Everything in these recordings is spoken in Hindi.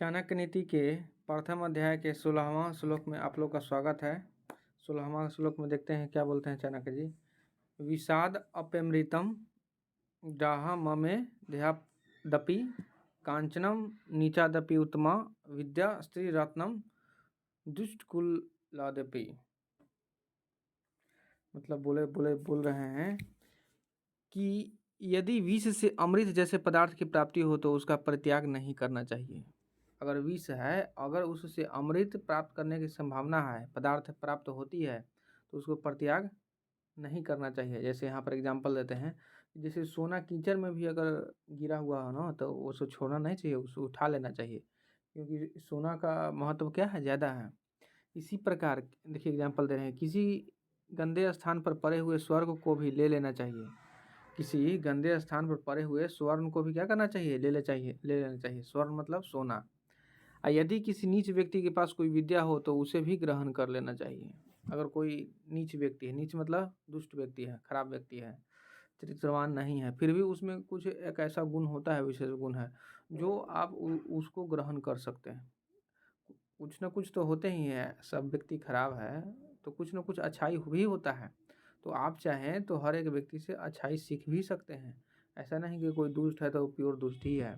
चाणक्य नीति के प्रथम अध्याय के 16वां श्लोक में आप लोग का स्वागत है। 16वां श्लोक में देखते हैं क्या बोलते हैं चाणक्य जी। विषाद अप्यमृतम डाह ममे देहादपि कांचनम नीचादपि उत्तमा विद्या स्त्री रत्नम दुष्टकुलादपि। मतलब बोल रहे हैं कि यदि विष से अमृत जैसे पदार्थ की प्राप्ति हो तो उसका परित्याग नहीं करना चाहिए। अगर विष है, अगर उससे अमृत प्राप्त करने की संभावना है, पदार्थ प्राप्त होती है, तो उसको परित्याग नहीं करना चाहिए। जैसे यहाँ पर एग्जांपल देते हैं, जैसे सोना कीचड़ में भी अगर गिरा हुआ हो ना तो उसको छोड़ना नहीं चाहिए, उसको उठा लेना चाहिए, क्योंकि सोना का महत्व क्या है, ज़्यादा है। इसी प्रकार देखिए एग्जांपल दे रहे हैं, किसी गंदे स्थान पर पड़े हुए स्वर्ग को भी ले लेना चाहिए। किसी गंदे स्थान पर पड़े हुए स्वर्ण को भी क्या करना चाहिए, ले लेना चाहिए। स्वर्ण मतलब सोना। यदि किसी नीच व्यक्ति के पास कोई विद्या हो तो उसे भी ग्रहण कर लेना चाहिए। अगर कोई नीच व्यक्ति है, नीच मतलब दुष्ट व्यक्ति है, खराब व्यक्ति है, चरित्रवान नहीं है, फिर भी उसमें कुछ एक ऐसा गुण होता है, विशेष गुण है, जो आप उसको ग्रहण कर सकते हैं। कुछ ना कुछ तो होते ही है, सब व्यक्ति खराब है तो कुछ ना कुछ अच्छाई भी होता है। तो आप चाहें तो हर एक व्यक्ति से अच्छाई सीख भी सकते हैं। ऐसा नहीं कि कोई दुष्ट है तो प्योर दुष्ट ही है,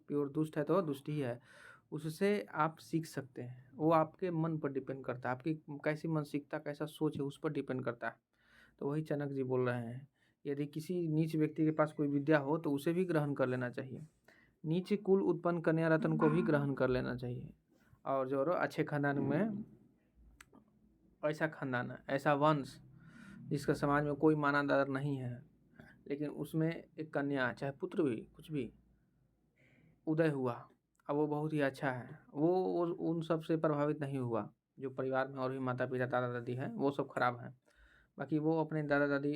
प्योर दुष्ट है तो दुष्ट ही है। उससे आप सीख सकते हैं। वो आपके मन पर डिपेंड करता है, आपकी कैसी मानसिकता, कैसा सोच है, उस पर डिपेंड करता है। तो वही चाणक्य जी बोल रहे हैं, यदि किसी नीच व्यक्ति के पास कोई विद्या हो तो उसे भी ग्रहण कर लेना चाहिए। नीच कुल उत्पन्न कन्या रत्न को भी ग्रहण कर लेना चाहिए। और जो अच्छे खानदान में, ऐसा खानदान, ऐसा वंश जिसका समाज में कोई मानादर नहीं है, लेकिन उसमें एक कन्या, चाहे पुत्र भी, कुछ भी उदय हुआ, अब वो बहुत ही अच्छा है, वो उन सब से प्रभावित नहीं हुआ। जो परिवार में और भी माता पिता दादा दादी हैं वो सब खराब हैं, बाकी वो अपने दादा दादी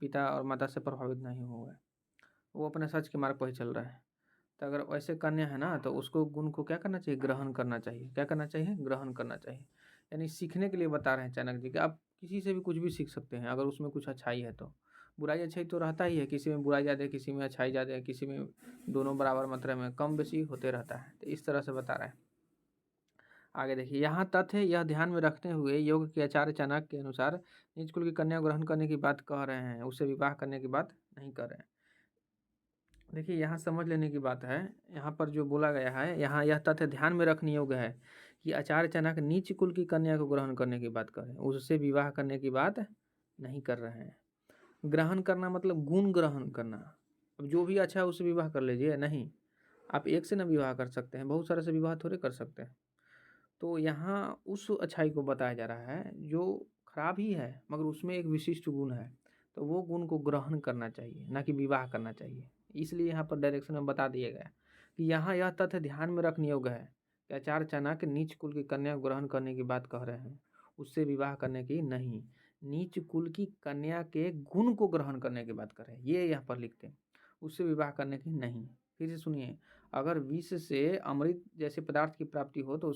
पिता और माता से प्रभावित नहीं हुए, वो अपने सच के मार्ग पर ही चल रहे हैं। तो अगर वैसे कन्या है ना तो उसको गुण को क्या करना चाहिए, ग्रहण करना चाहिए। क्या करना चाहिए, ग्रहण करना चाहिए। यानी सीखने के लिए बता रहे हैं चाणक्य जी कि आप किसी से भी कुछ भी सीख सकते हैं, अगर उसमें कुछ अच्छाई है तो। बुराई अच्छाई तो रहता ही है, किसी में बुराई ज़्यादा है, किसी में अच्छाई ज़्यादा है, किसी में दोनों बराबर मात्रा में कम बेसी होते रहता है। तो इस तरह से बता रहे हैं। आगे देखिए, यहाँ तथ्य यह ध्यान में रखते हुए योग के आचार्य चाणक्य के अनुसार निज कुल की कन्या ग्रहण करने की बात कह रहे हैं, उससे विवाह करने की बात नहीं कर रहे हैं। देखिए यहाँ समझ लेने की बात है, यहाँ पर जो बोला गया है, यहाँ यह तथ्य ध्यान में रखने योग्य है कि आचार्य चाणक्य नीच कुल की कन्या को ग्रहण करने की बात कर रहे हैं, उससे विवाह करने की बात नहीं कर रहे हैं। ग्रहण करना मतलब गुण ग्रहण करना। अब जो भी अच्छा है उससे विवाह कर लीजिए, नहीं, आप एक से न विवाह कर सकते हैं, बहुत सारे से विवाह थोड़े कर सकते हैं। तो यहाँ उस अच्छाई को बताया जा रहा है जो खराब ही है मगर उसमें एक विशिष्ट गुण है, तो वो गुण को ग्रहण करना चाहिए, ना कि विवाह करना चाहिए। इसलिए यहाँ पर डायरेक्शन में बता दिया गया कि यहाँ यह तथ्य ध्यान में रखने योग्य है कि आचार्य चाणक्य नीच कुल की कन्या ग्रहण करने की बात कह रहे हैं, उससे विवाह करने की नहीं। नीच कुल की कन्या के गुण को ग्रहण करने की बात कर रहे हैं, ये यहाँ पर लिखते हैं, उससे विवाह करने की नहीं। फिर से सुनिए, अगर विष से अमृत जैसे पदार्थ की प्राप्ति हो तो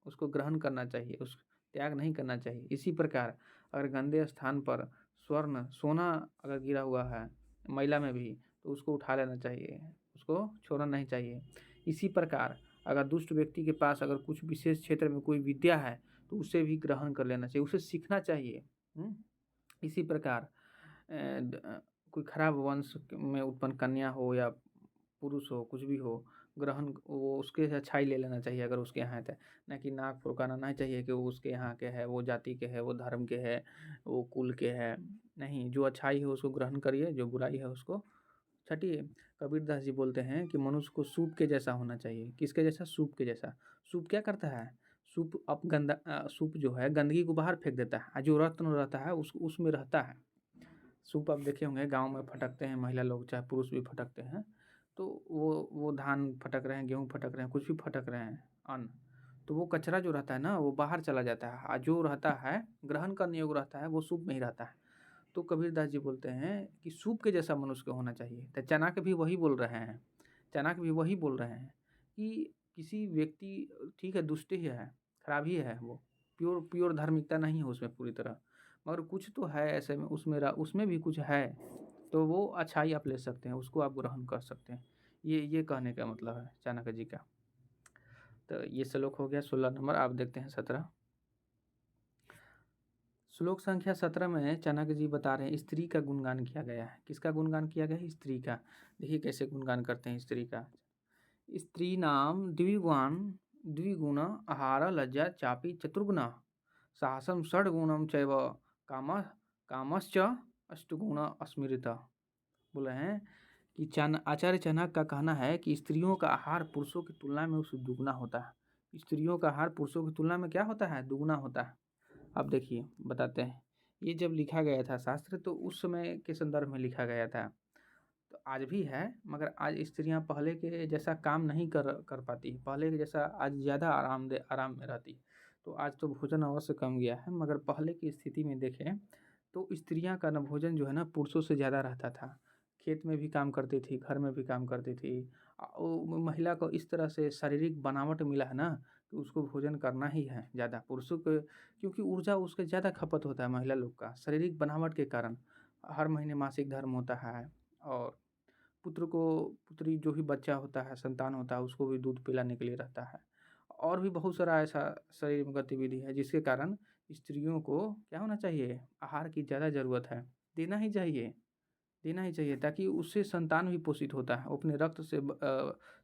उसको ग्रहण करना चाहिए, उस त्याग नहीं करना चाहिए। इसी प्रकार अगर गंदे स्थान पर स्वर्ण सोना अगर गिरा हुआ है महिला में भी, तो उसको उठा लेना चाहिए, उसको छोड़ना नहीं चाहिए। इसी प्रकार अगर दुष्ट व्यक्ति के पास अगर कुछ विशेष क्षेत्र में कोई विद्या है तो उसे भी ग्रहण कर लेना चाहिए, उसे सीखना चाहिए। इसी प्रकार कोई खराब वंश में उत्पन्न कन्या हो या पुरुष हो, कुछ भी हो, ग्रहण वो उसके से अच्छाई ले लेना चाहिए अगर उसके यहाँ है तो। ना कि नाक फुड़काना नहीं चाहिए कि वो उसके यहाँ के है, वो जाति के है, वो धर्म के है, वो कुल के है। नहीं, जो अच्छाई है उसको ग्रहण करिए, जो बुराई है उसको छटिए। कबीरदास जी बोलते हैं कि मनुष्य को सूप के जैसा होना चाहिए। किसके जैसा, सूप के जैसा। सूप क्या करता है, सूप अब सूप जो है गंदगी को बाहर फेंक देता है, जो रत्न रहता है उसमें रहता है। सूप आप देखे होंगे गांव में फटकते हैं महिला लोग, चाहे पुरुष भी फटकते हैं, तो वो धान फटक रहे हैं, गेहूँ फटक रहे हैं, कुछ भी फटक रहे हैं अन्न, तो वो कचरा जो रहता है ना वो बाहर चला जाता है, और जो रहता है ग्रहण करने योग्य रहता है वो सूप में ही रहता है। तो कबीरदास जी बोलते हैं कि सूप के जैसा मनुष्य को होना चाहिए। तो चाणक्य भी वही बोल रहे हैं, चाणक्य भी वही बोल रहे हैं कि किसी व्यक्ति, ठीक है दुष्ट ही है, खराब ही है, वो प्योर प्योर धार्मिकता नहीं है उसमें पूरी तरह, मगर कुछ तो है ऐसे में, उसमें भी कुछ है, तो वो अच्छाई आप ले सकते हैं, उसको आप ग्रहण कर सकते हैं। ये कहने का मतलब है चाणक्य जी का। तो ये श्लोक हो गया 16 नंबर। आप देखते हैं 17। श्लोक संख्या 17 में चाणक्य जी बता रहे हैं स्त्री का गुणगान किया गया है। किसका गुणगान किया गया है? स्त्री का। देखिए कैसे गुणगान करते हैं स्त्री का। स्त्री नाम द्विगुण आहार लज्जा चापी चतुर्गुणा साहसम षड्गुणम चैव काम कामश्च अष्टगुण अस्मृता। बोले हैं कि आचार्य चाणक्य का कहना है कि स्त्रियों का आहार पुरुषों की तुलना में उससे दुगना होता है। स्त्रियों का आहार पुरुषों की तुलना में क्या होता है? दुगना होता है। अब देखिए बताते हैं, ये जब लिखा गया था शास्त्र तो उस समय के संदर्भ में लिखा गया था। तो आज भी है, मगर आज स्त्रियां पहले के जैसा काम नहीं कर पाती। पहले के जैसा आज ज़्यादा आराम में रहती। तो आज तो भोजन अवश्य कम गया है, मगर पहले की स्थिति में देखें तो स्त्रियां का न भोजन जो है ना पुरुषों से ज़्यादा रहता था। खेत में भी काम करती थी, घर में भी काम करती थी। महिला को इस तरह से शारीरिक बनावट मिला है ना कि उसको भोजन करना ही है ज़्यादा पुरुषों को, क्योंकि ऊर्जा उसका ज़्यादा खपत होता है महिला लोग का शारीरिक बनावट के कारण। हर महीने मासिक धर्म होता है और पुत्री जो भी बच्चा होता है, संतान होता है, उसको भी दूध पिलाने के लिए रहता है। और भी बहुत सारा ऐसा शरीर में गतिविधि है जिसके कारण स्त्रियों को क्या होना चाहिए? आहार की ज़्यादा ज़रूरत है। देना ही चाहिए, देना ही चाहिए, ताकि उससे संतान भी पोषित होता है। वो अपने रक्त से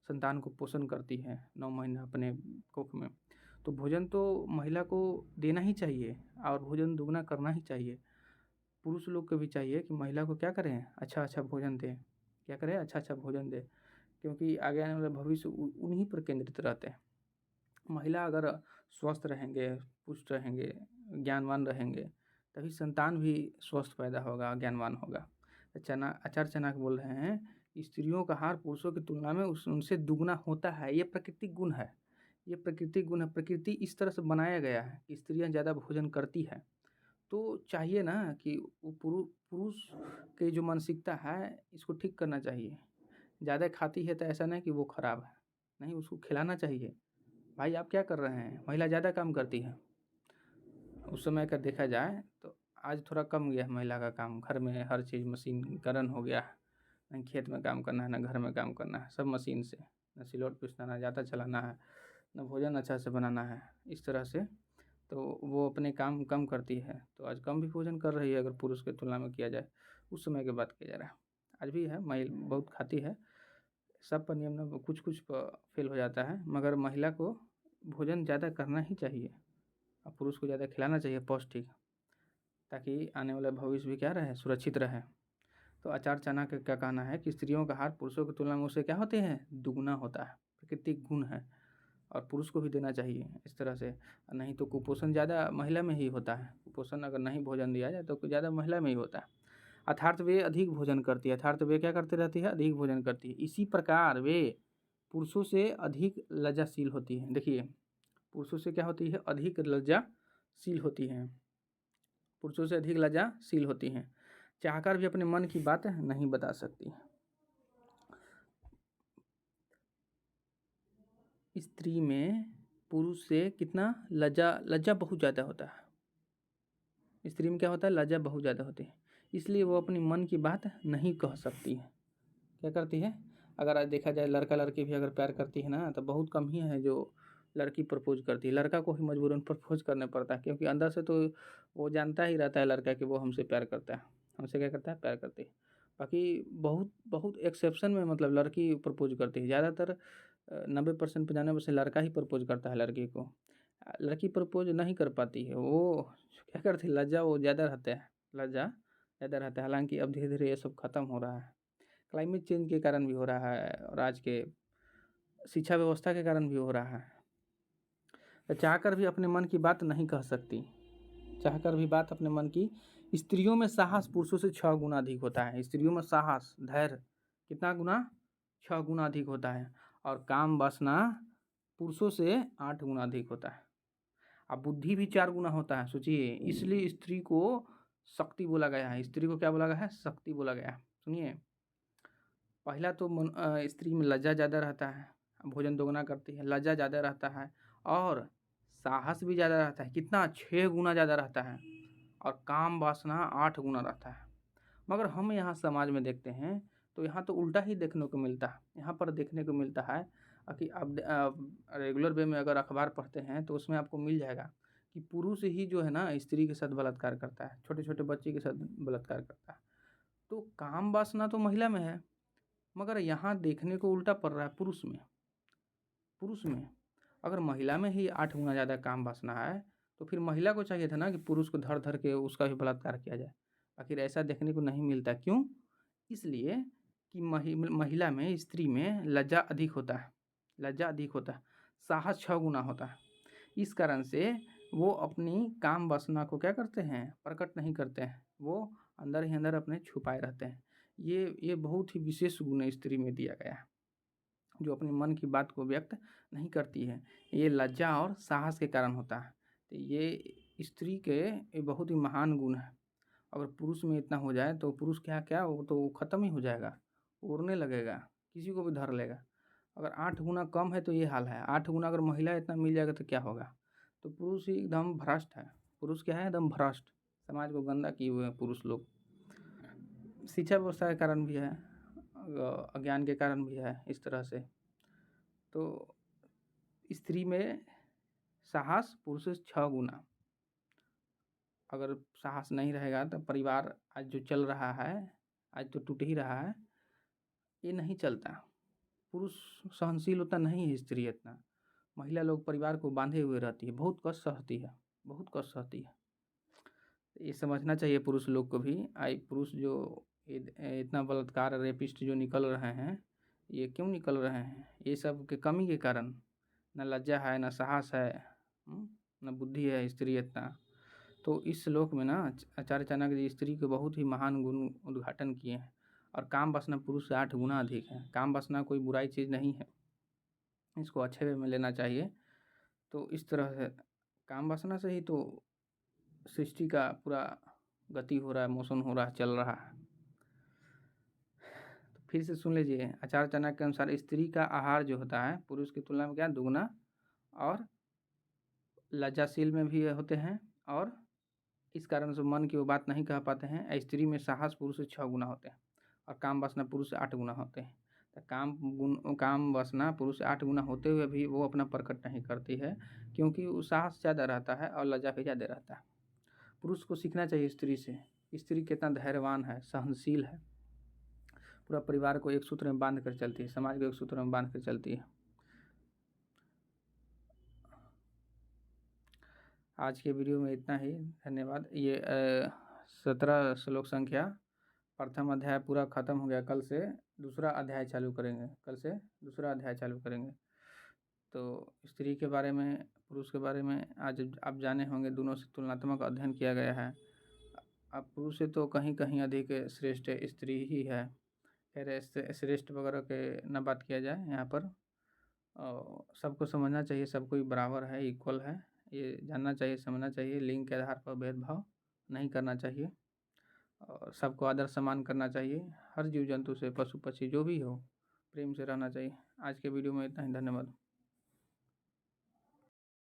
संतान को पोषण करती है 9 महीने अपने कोख में। तो भोजन तो महिला को देना ही चाहिए और भोजन दुगना करना ही चाहिए। पुरुष लोग को भी चाहिए कि महिला को क्या करें? अच्छा भोजन दें। क्या करें? अच्छा भोजन दें, क्योंकि आगे आने वाला भविष्य उन्हीं पर केंद्रित रहते हैं। महिला अगर स्वस्थ रहेंगे, पुष्ट रहेंगे, ज्ञानवान रहेंगे, तभी संतान भी स्वस्थ पैदा होगा, ज्ञानवान होगा। आचार्य चाणक्य बोल रहे हैं कि स्त्रियों का आहार पुरुषों की तुलना में उनसे दुगना होता है। ये प्राकृतिक गुण है, ये प्राकृतिक गुण है। प्रकृति इस तरह से बनाया गया है कि स्त्रियां ज़्यादा भोजन करती है। तो चाहिए ना कि वो पुरुष की जो मानसिकता है इसको ठीक करना चाहिए। ज़्यादा खाती है तो ऐसा नहीं कि वो खराब है, नहीं, उसको खिलाना चाहिए। भाई आप क्या कर रहे हैं? महिला ज़्यादा काम करती है। उस समय का देखा जाए तो आज थोड़ा कम गया है महिला का काम। घर में हर चीज़ मशीनीकरण हो गया है। ना खेत में काम करना है, ना घर में काम करना है, सब मशीन से। ना सिलौट पीसना, ना ज़्यादा चलाना है, ना भोजन अच्छा से बनाना है। इस तरह से तो वो अपने काम कम करती है। तो आज कम भी भोजन कर रही है अगर पुरुष की तुलना में किया जाए। उस समय की बात किया जा रहा है। आज भी है, महिला बहुत खाती है। सब पर नियम ना कुछ फेल हो जाता है, मगर महिला को भोजन ज़्यादा करना ही चाहिए और पुरुष को ज़्यादा खिलाना चाहिए पौष्टिक, ताकि आने वाला भविष्य भी क्या रहे? सुरक्षित रहे। तो आचार्य चाणक्य का कहना है कि स्त्रियों का आहार पुरुषों की तुलना में उससे क्या होते हैं? दुगुना होता है। प्राकृतिक गुण है और पुरुष को भी देना चाहिए इस तरह से। नहीं तो कुपोषण ज़्यादा महिला में ही होता है। कुपोषण अगर नहीं भोजन दिया जाए तो ज़्यादा महिला में ही होता है। अर्थात वे अधिक भोजन करती है। अर्थात वे क्या करती रहती है? अधिक भोजन करती है। इसी प्रकार वे पुरुषों से अधिक लज्जाशील होती हैं। देखिए, पुरुषों से क्या होती है? अधिक लज्जाशील होती हैं। पुरुषों से अधिक लज्जाशील होती हैं। चाहकर भी अपने मन की बात नहीं बता सकती। स्त्री में पुरुष से कितना लज्जा बहुत ज़्यादा होता है। स्त्री में क्या होता है? लज्जा बहुत ज़्यादा होती है, इसलिए वो अपनी मन की बात नहीं कह सकती है। क्या करती है? अगर आज देखा जाए लड़का लड़की भी अगर प्यार करती है ना, तो बहुत कम ही है जो लड़की प्रपोज करती है। लड़का को ही मजबूरन प्रपोज करना पड़ता है, क्योंकि अंदर से तो वो जानता ही रहता है लड़का कि वो हमसे प्यार करता है। हमसे क्या करता है? प्यार करती है। बाकी बहुत बहुत एक्सेप्शन में मतलब लड़की प्रपोज करती है। ज़्यादातर 90% 95% लड़का ही प्रपोज करता है लड़की को। लड़की प्रपोज नहीं कर पाती है। वो क्या करती है? लज्जा वो ज़्यादा रहता है, लज्जा ज़्यादा रहता है। हालांकि अब धीरे धीरे ये सब खत्म हो रहा है। क्लाइमेट चेंज के कारण भी हो रहा है और आज के शिक्षा व्यवस्था के कारण भी हो रहा है। चाहकर भी अपने मन की बात नहीं कह सकती। चाहकर भी बात अपने मन की। स्त्रियों में साहस पुरुषों से 6 गुना अधिक होता है। स्त्रियों में साहस, धैर्य कितना गुना? 6 गुना अधिक होता है। और काम वासना पुरुषों से 8 गुना अधिक होता है। अब बुद्धि भी 4 गुना होता है। सोचिए, इसलिए स्त्री को शक्ति बोला गया है। स्त्री को क्या बोला गया है? शक्ति बोला गया है। सुनिए, पहला तो स्त्री में लज्जा ज़्यादा रहता है, भोजन दोगुना करती है, लज्जा ज़्यादा रहता है और साहस भी ज़्यादा रहता है। कितना? 6 गुना ज़्यादा रहता है। और काम वासना 8 गुना रहता है। मगर हम यहाँ समाज में देखते हैं तो यहाँ तो उल्टा ही देखने को मिलता है। यहाँ पर देखने को मिलता है कि अब रेगुलर वे में अगर अखबार पढ़ते हैं तो उसमें आपको मिल जाएगा कि पुरुष ही जो है ना स्त्री के साथ बलात्कार करता है, छोटे छोटे बच्चे के साथ बलात्कार करता है। तो काम वासना तो महिला में है, मगर यहाँ देखने को उल्टा पड़ रहा है पुरुष में। अगर महिला में ही 8 गुना ज़्यादा काम वासना है तो फिर महिला को चाहिए था ना कि पुरुष को धर धर के उसका भी बलात्कार किया जाए। आखिर ऐसा देखने को नहीं मिलता, क्यों? इसलिए कि महिला में, स्त्री में लज्जा अधिक होता है, साहस 6 गुना होता है। इस कारण से वो अपनी काम वासना को क्या करते हैं, प्रकट नहीं करते हैं, वो अंदर ही अंदर अपने छुपाए रहते हैं। ये बहुत ही विशेष गुण स्त्री में दिया गया है, जो अपने मन की बात को व्यक्त नहीं करती है। ये लज्जा और साहस के कारण होता है। तो ये स्त्री के ये बहुत ही महान गुण है। अगर पुरुष में इतना हो जाए तो पुरुष क्या वो तो ख़त्म ही हो जाएगा, उड़ने लगेगा, किसी को भी धर लेगा। अगर 8 गुना कम है तो ये हाल है, 8 गुना अगर महिला इतना मिल जाएगा तो क्या होगा? तो पुरुष ही एकदम भ्रष्ट है। पुरुष क्या है? एकदम भ्रष्ट, समाज को गंदा किए हुए हैं पुरुष लोग। शिक्षा व्यवस्था के कारण भी है, अज्ञान के कारण भी है इस तरह से। तो स्त्री में साहस पुरुष से 6 गुना। अगर साहस नहीं रहेगा तो परिवार आज जो चल रहा है, आज तो टूट ही रहा है, ये नहीं चलता। पुरुष सहनशील होता नहीं है, स्त्री इतना। महिला लोग परिवार को बांधे हुए रहती है, बहुत कष्ट सहती है। ये समझना चाहिए पुरुष लोग को भी। पुरुष जो इतना बलात्कार, रेपिस्ट जो निकल रहे हैं, ये क्यों निकल रहे हैं? ये सब के कमी के कारण। न लज्जा है, न साहस है, न बुद्धि है स्त्री इतना। तो इस श्लोक में ना आचार्य चाणक्य जी स्त्री के बहुत ही महान गुण उद्घाटन किए हैं। और काम वासना पुरुष से 8 गुना अधिक है। काम वासना कोई बुराई चीज़ नहीं है, इसको अच्छे वे में लेना चाहिए। तो इस तरह से काम वासना से ही तो सृष्टि का पूरा गति हो रहा है, मोशन हो रहा है, चल रहा है। तो फिर से सुन लीजिए, आचार्य चाणक्य के अनुसार स्त्री का आहार जो होता है पुरुष की तुलना में क्या दुगना और लज्जाशील में भी होते हैं, और इस कारण से मन की वो बात नहीं कह पाते हैं। स्त्री में साहस पुरुष से 6 गुना होते हैं और काम वासना पुरुष से 8 गुना होते हैं। तो काम वासना पुरुष से 8 गुना होते हुए भी वो अपना प्रकट नहीं करती है, क्योंकि वो साहस ज़्यादा रहता है और लज्जा भी ज़्यादा रहता है। पुरुष को सीखना चाहिए स्त्री से। स्त्री कितना धैर्यवान है, सहनशील है, पूरा परिवार को एक सूत्र में बांध कर चलती है, समाज को एक सूत्र में बांध कर चलती है। आज के वीडियो में इतना ही, धन्यवाद। ये 17 श्लोक संख्या प्रथम अध्याय पूरा ख़त्म हो गया। कल से दूसरा अध्याय चालू करेंगे। तो स्त्री के बारे में, पुरुष के बारे में आज आप जाने होंगे। दोनों से तुलनात्मक अध्ययन किया गया है। अब पुरुष से तो कहीं कहीं अधिक श्रेष्ठ स्त्री ही है। खैर श्रेष्ठ वगैरह के न बात किया जाए यहाँ पर। सबको समझना चाहिए, सब कोई बराबर है, इक्वल है, ये जानना चाहिए, समझना चाहिए। लिंग के आधार पर भेदभाव नहीं करना चाहिए और सबको आदर सम्मान करना चाहिए। हर जीव जंतु से, पशु पक्षी जो भी हो, प्रेम से रहना चाहिए। आज के वीडियो में इतना ही, धन्यवाद।